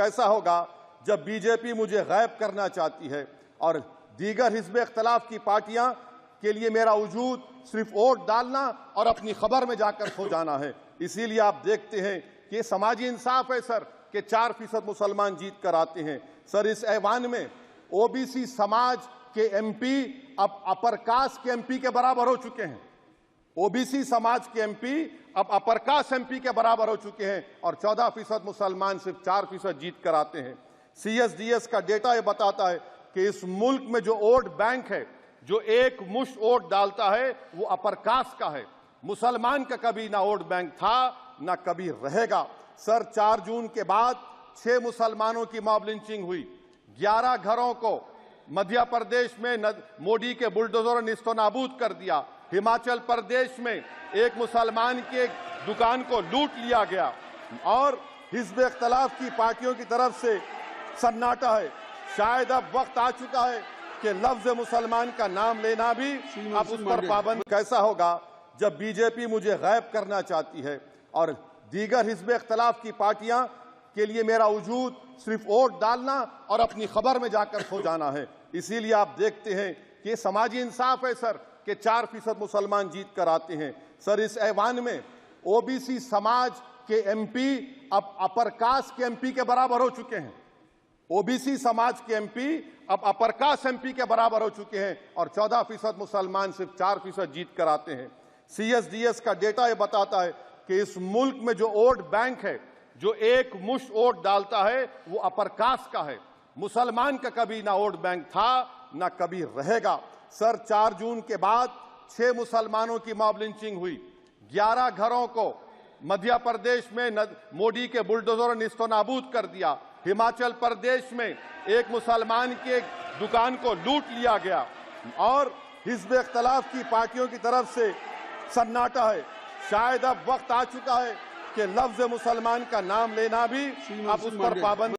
कैसा होगा जब बीजेपी मुझे गायब करना चाहती है और दीगर हिज़्ब इख्तिलाफ की पार्टियां के लिए मेरा वजूद सिर्फ वोट डालना और अपनी खबर में जाकर सो जाना है। इसीलिए आप देखते हैं कि ये समाजी इंसाफ है सर कि 4% मुसलमान जीत कर आते हैं। सर इस ऐवान में ओबीसी समाज के एमपी अब अपर कास्ट के एमपी के बराबर हो चुके हैं। ओबीसी समाज के एमपी अब अपर कास्ट एमपी के बराबर हो चुके हैं और 14% मुसलमान सिर्फ 4% जीत कर आते हैं। CSDS का डेटा ये बताता है कि इस मुल्क में जो वोट बैंक है, जो एक मुश्त वोट डालता है, वो अपर कास्ट का है। मुसलमान का कभी ना वोट बैंक था ना कभी रहेगा। सर 4 जून के बाद 6 मुसलमानों की मॉब लिंचिंग हुई। 11 घरों को मध्य प्रदेश में मोदी के बुलडोजर ने निस्तो नाबूद कर दिया। हिमाचल प्रदेश में एक मुसलमान की एक दुकान को लूट लिया गया और हिज़्ब इख्तिलाफ की पार्टियों की तरफ से सन्नाटा है। शायद अब वक्त आ चुका है कि लफ्ज मुसलमान का नाम लेना भी अब उस पर पाबंद। कैसा होगा जब बीजेपी मुझे गायब करना चाहती है और दीगर हिज़्ब इख्तिलाफ की पार्टियां के लिए मेरा वजूद सिर्फ वोट डालना और अपनी खबर में जाकर सो जाना है। इसीलिए आप देखते हैं कि ये समाजी इंसाफ है सर कि 4% मुसलमान जीत कर आते हैं। सर इस ऐवान में ओबीसी समाज के एमपी अब अपर कास्ट के एमपी के बराबर हो चुके हैं। ओबीसी समाज के एमपी अब अपर कास्ट एमपी के बराबर हो चुके हैं और 14% मुसलमान सिर्फ 4% जीत कर आते हैं। CSDS का डेटा ये बताता है कि इस मुल्क में जो वोट बैंक है, जो एक मुश्त वोट डालता है, वो अपर कास्ट का है। मुसलमान का कभी ना वोट बैंक था ना कभी रहेगा। सर 4 जून के बाद 6 मुसलमानों की मॉब लिंचिंग हुई। 11 घरों को मध्य प्रदेश में मोदी के बुलडोजर ने निस्तो नाबूद कर दिया। हिमाचल प्रदेश में एक मुसलमान की एक दुकान को लूट लिया गया और हिज़्ब इख्तिलाफ की पार्टियों की तरफ से सन्नाटा है। शायद अब वक्त आ चुका है कि लफ्ज मुसलमान का नाम लेना भी अब उस पर पाबंद।